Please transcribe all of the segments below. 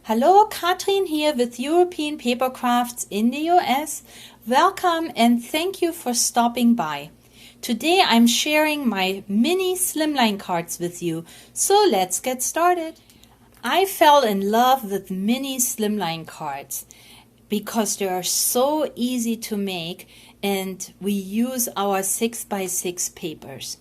Hello, Katrin here with European Paper Crafts in the US. Welcome and thank you for stopping by. Today I'm sharing my mini slimline cards with you, so let's get started. I fell in love with mini slimline cards because they are so easy to make and we use our 6x6 papers.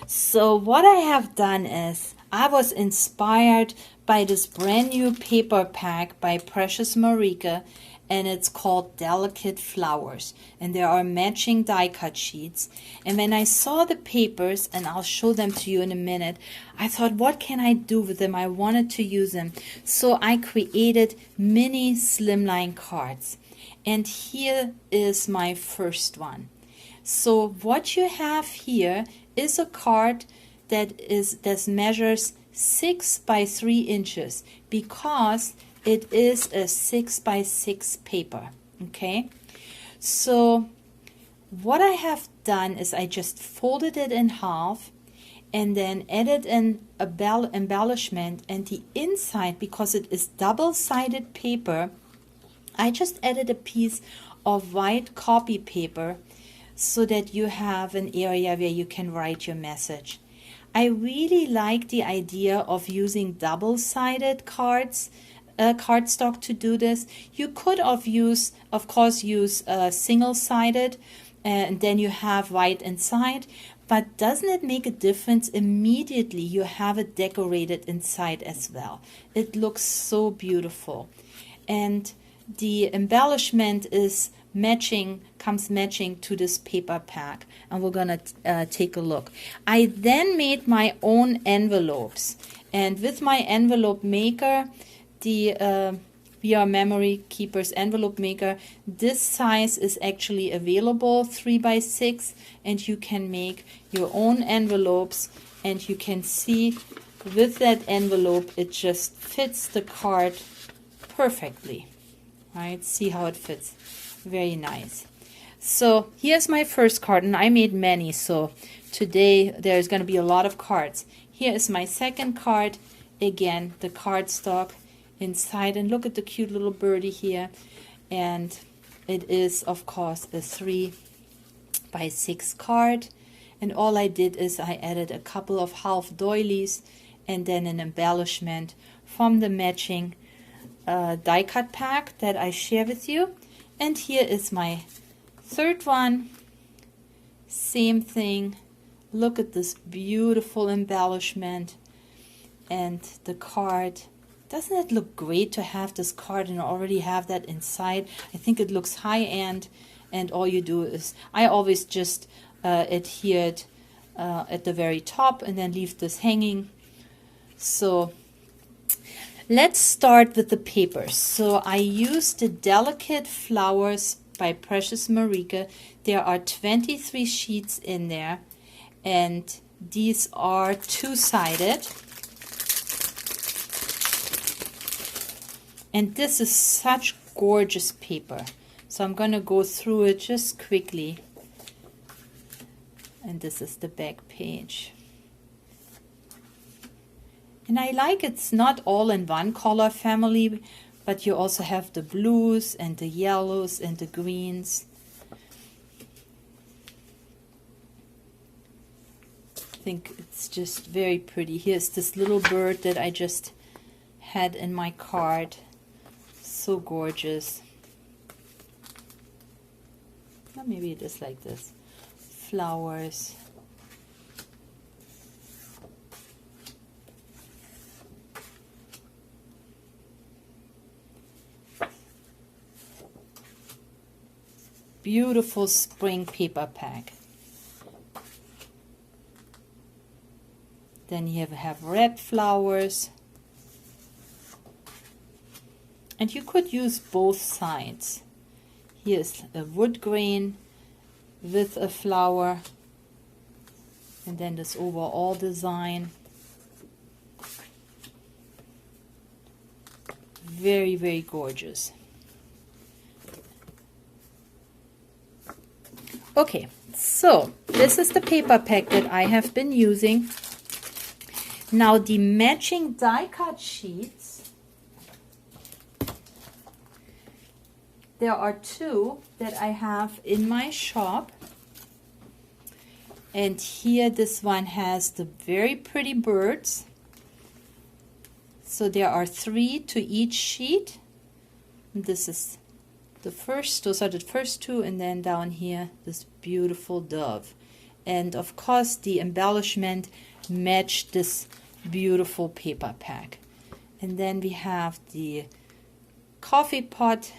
So what I have done is I was inspired by this brand new paper pack by Precious Marika, and it's called Delicate Flowers, and there are matching die cut sheets. And when I saw the papers, and I'll show them to you in a minute, I thought, what can I do with them? I wanted to use them, so I created mini slimline cards, and here is my first one. So what you have here is a card that measures 6 by 3 inches because it is a 6x6 paper. Okay, so what I have done is I just folded it in half and then added an embellishment, and the inside, because it is double-sided paper, I just added a piece of white copy paper so that you have an area where you can write your message. I really like the idea of using double-sided cardstock to do this. You could of course use single-sided, and then you have white inside, but doesn't it make a difference? Immediately you have it decorated inside as well. It looks so beautiful, and the embellishment is comes matching to this paper pack, and we're gonna take a look. I then made my own envelopes, and with my envelope maker, the VR Memory Keeper's envelope maker, this size is actually available, 3x6, and you can make your own envelopes, and you can see with that envelope it just fits the card perfectly. Right, see how it fits. Very nice. So here's my first card, and I made many, so today there's going to be a lot of cards. Here is my second card. Again, the cardstock inside, and look at the cute little birdie here. And it is, of course, a 3x6 card. And all I did is I added a couple of half doilies and then an embellishment from the matching die cut pack that I share with you. And here is my third one. Same thing. Look at this beautiful embellishment and the card. Doesn't it look great to have this card and already have that inside? I think it looks high-end, and all you do is, I always just adhere it at the very top and then leave this hanging. So let's start with the papers. So I used the Delicate Flowers by Precious Marika. There are 23 sheets in there, and these are two-sided. And this is such gorgeous paper. So I'm going to go through it just quickly. And this is the back page. And I like it's not all in one color family, but you also have the blues and the yellows and the greens. I think it's just very pretty. Here's this little bird that I just had in my card. So gorgeous. Or maybe it is like this. Flowers. Beautiful spring paper pack. Then you have red flowers, and you could use both sides. Here's a wood grain with a flower, and then this overall design. Very, very gorgeous. Okay, so this is the paper pack that I have been using. Now the matching die cut sheets there are two that I have in my shop. And here this one has the very pretty birds. So there are 3 to each sheet. This is the first, those are the first 2, and then down here this beautiful dove. And of course the embellishment matched this beautiful paper pack. And then we have the coffee pot,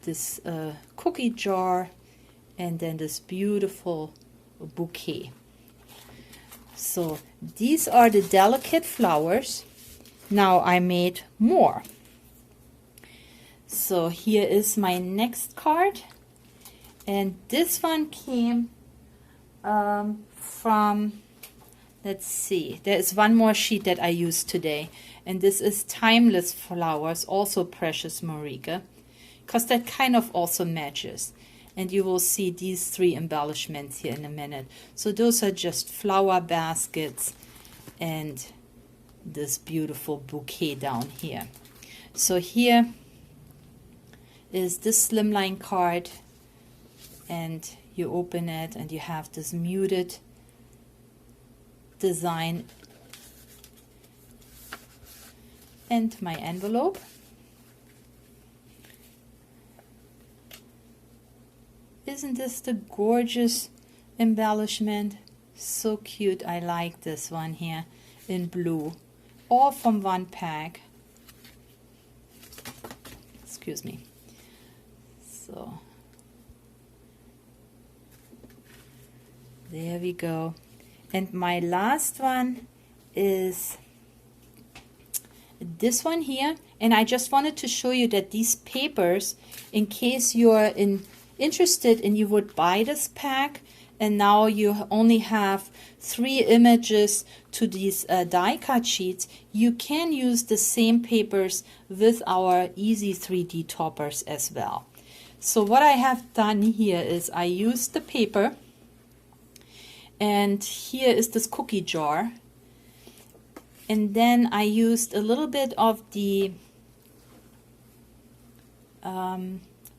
this cookie jar, and then this beautiful bouquet. So these are the delicate flowers. Now I made more. So here is my next card, and this one came from, let's see, there is one more sheet that I used today, and this is Timeless Flowers, also Precious Marika, because that kind of also matches. And you will see these 3 embellishments here in a minute. So those are just flower baskets and this beautiful bouquet down here. So here is this Slimline card, and you open it and you have this muted design and my envelope. Isn't this the gorgeous embellishment? So cute. I like this one here in blue. All from one pack. Excuse me. So there we go. And my last one is this one here. And I just wanted to show you that these papers, in case you're interested and you would buy this pack, and now you only have 3 images to these die cut sheets, you can use the same papers with our easy 3D toppers as well. So what I have done here is I used the paper, and here is this cookie jar, and then I used a little bit of the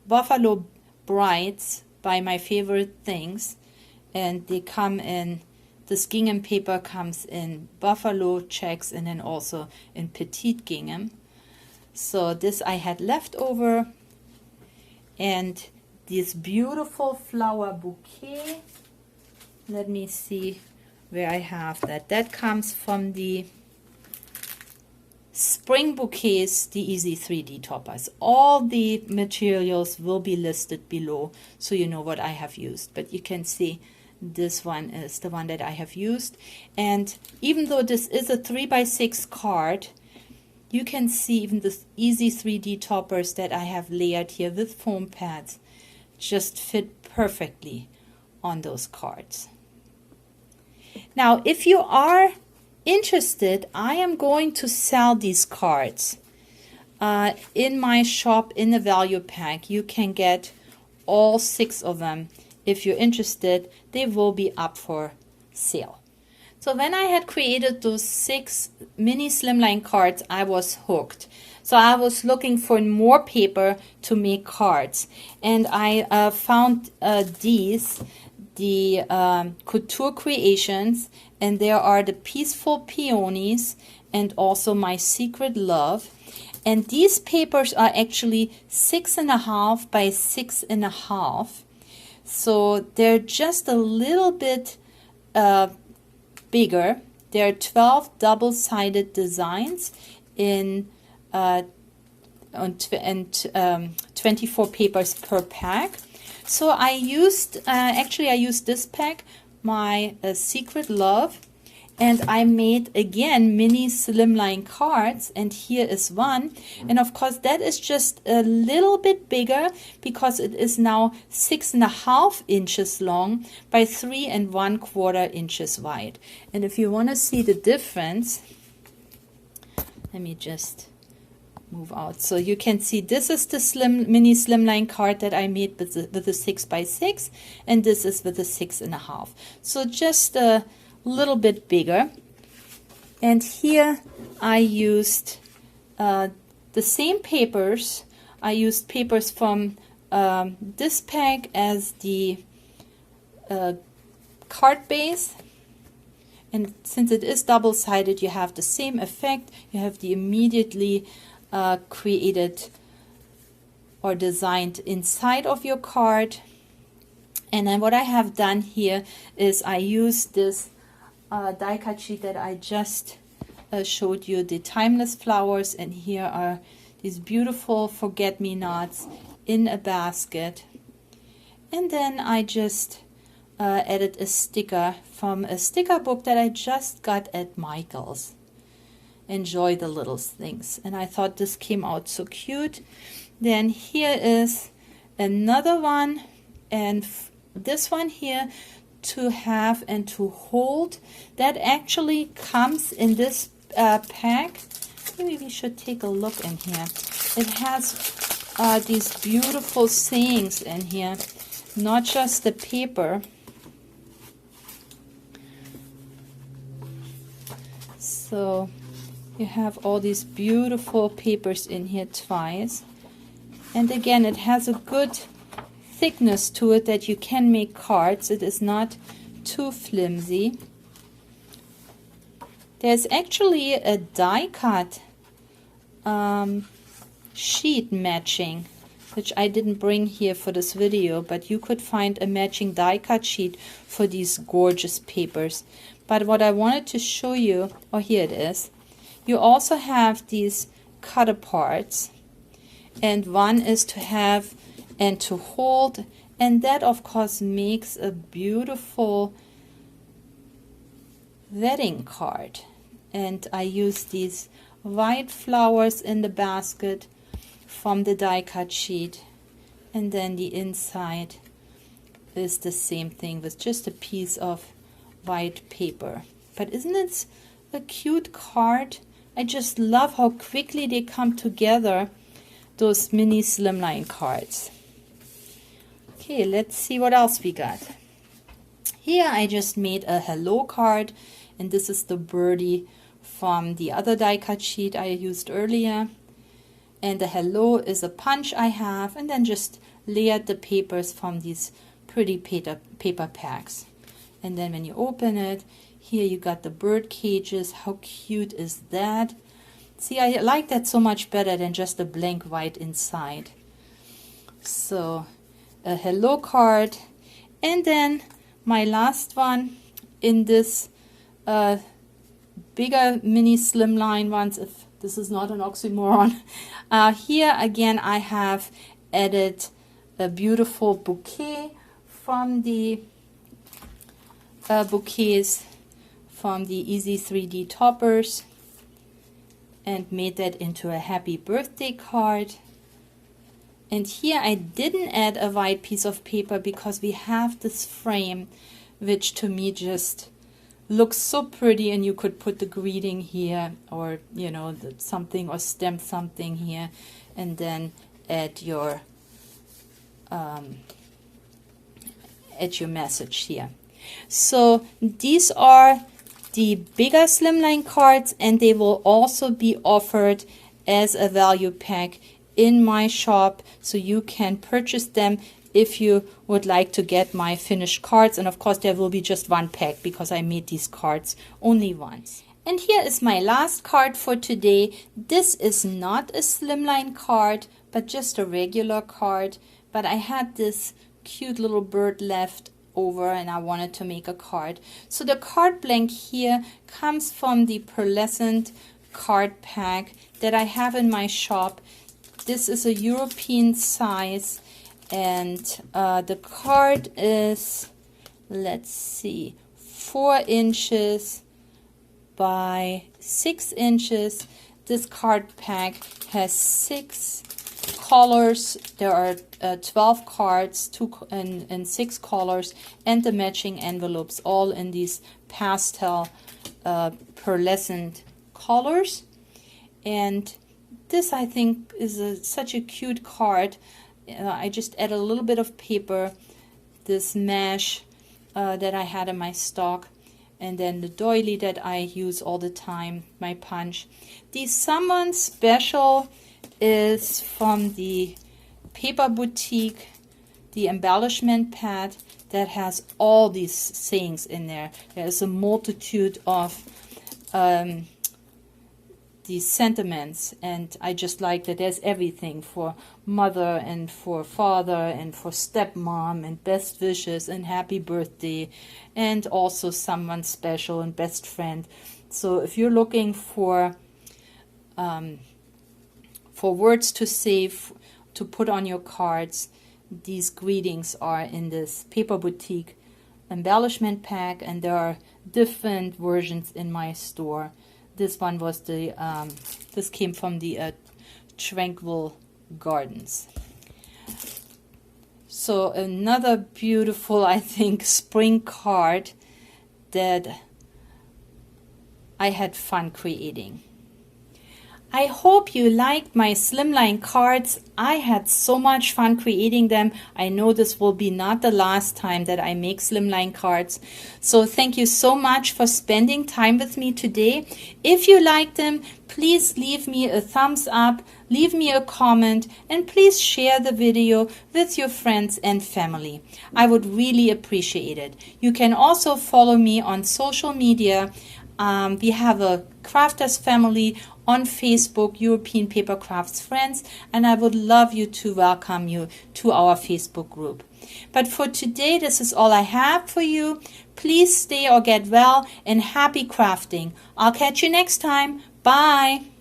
Buffalo Brights by My Favorite Things, and they come in, this gingham paper comes in buffalo checks and then also in petite gingham. So this I had left over, and this beautiful flower bouquet, let me see where I have that. That comes from the Spring Bouquets, the Easy 3D Toppers. All the materials will be listed below, so you know what I have used. But you can see this one is the one that I have used. And even though this is a 3x6 card, you can see even the Easy 3D Toppers that I have layered here with foam pads just fit perfectly on those cards. Now, if you are interested, I am going to sell these cards in my shop in the value pack. You can get all 6 of them. If you're interested, they will be up for sale. So when I had created those 6 mini Slimline cards, I was hooked. So I was looking for more paper to make cards, and I found these, the Couture Creations, and there are the Peaceful Peonies and also My Secret Love. And these papers are actually 6.5 by 6.5. So they're just a little bit bigger. There are 12 double-sided designs in 24 papers per pack. So I used, actually I used this pack, My Secret Love, and I made again mini Slimline cards, and here is one. And of course that is just a little bit bigger because it is now 6.5 inches long by 3 1/4 inches wide. And if you want to see the difference, let me just move out. So you can see this is the mini Slimline card that I made with the 6x6, and this is with the 6.5. So just a little bit bigger. And here I used the same papers. I used papers from this pack as the card base, and since it is double-sided, you have the same effect. You have the immediately created or designed inside of your card. And then what I have done here is I use this die cut sheet that I just showed you, the timeless flowers, and here are these beautiful forget-me-nots in a basket. And then I just added a sticker from a sticker book that I just got at Michael's. Enjoy the little things. And I thought this came out so cute. Then here is another one, and this one here, to have and to hold, that actually comes in this pack. Maybe we should take a look in here. It has these beautiful sayings in here, not just the paper. So you have all these beautiful papers in here twice. And again, it has a good thickness to it that you can make cards. It is not too flimsy. There's actually a die cut sheet matching, which I didn't bring here for this video, but you could find a matching die cut sheet for these gorgeous papers. But what I wanted to show you, oh, here it is. You also have these cut aparts, and one is to have and to hold, and that of course makes a beautiful wedding card. And I use these white flowers in the basket from the die cut sheet, and then the inside is the same thing with just a piece of white paper. But isn't it a cute card? I just love how quickly they come together, those mini slimline cards. Okay, let's see what else we got. Here I just made a hello card, and this is the birdie from the other die cut sheet I used earlier. And the hello is a punch I have, and then just layered the papers from these pretty paper packs. And then when you open it, here you got the bird cages. How cute is that? See, I like that so much better than just a blank white inside. So a hello card. And then my last one in this bigger mini slimline ones, if this is not an oxymoron. Here again I have added a beautiful bouquet from the bouquets from the Easy 3D toppers, and made that into a happy birthday card. And here I didn't add a white piece of paper because we have this frame, which to me just looks so pretty, and you could put the greeting here, or you know, something, or stamp something here, and then add your message here. So these are the bigger slimline cards, and they will also be offered as a value pack in my shop, so you can purchase them if you would like to get my finished cards. And of course there will be just one pack because I made these cards only once. And here is my last card for today. This is not a slimline card, but just a regular card, but I had this cute little bird left over and I wanted to make a card. So the card blank here comes from the pearlescent card pack that I have in my shop. This is a European size, and the card is, let's see, 4 inches by 6 inches. This card pack has 6 colors. There are 12 cards, 2 and 6 colors, and the matching envelopes, all in these pastel pearlescent colors. And this, I think, is such a cute card. I just add a little bit of paper, this mesh that I had in my stock, and then the doily that I use all the time, my punch. The someone special is from the Paper Boutique, the embellishment pad that has all these sayings in there. There's a multitude of these sentiments, and I just like that there's everything for mother and for father and for stepmom and best wishes and happy birthday and also someone special and best friend. So if you're looking for words to say, to put on your cards, these greetings are in this Paper Boutique embellishment pack, and there are different versions in my store. This one was the this came from the Tranquil Gardens. So another beautiful, I think, spring card that I had fun creating. I hope you liked my Slimline cards. I had so much fun creating them. I know this will be not the last time that I make Slimline cards. So thank you so much for spending time with me today. If you liked them, please leave me a thumbs up, leave me a comment, and please share the video with your friends and family. I would really appreciate it. You can also follow me on social media. We have a crafters family on Facebook, European Paper Crafts Friends, and I would love you to welcome you to our Facebook group. But for today, this is all I have for you. Please stay or get well and happy crafting. I'll catch you next time. Bye.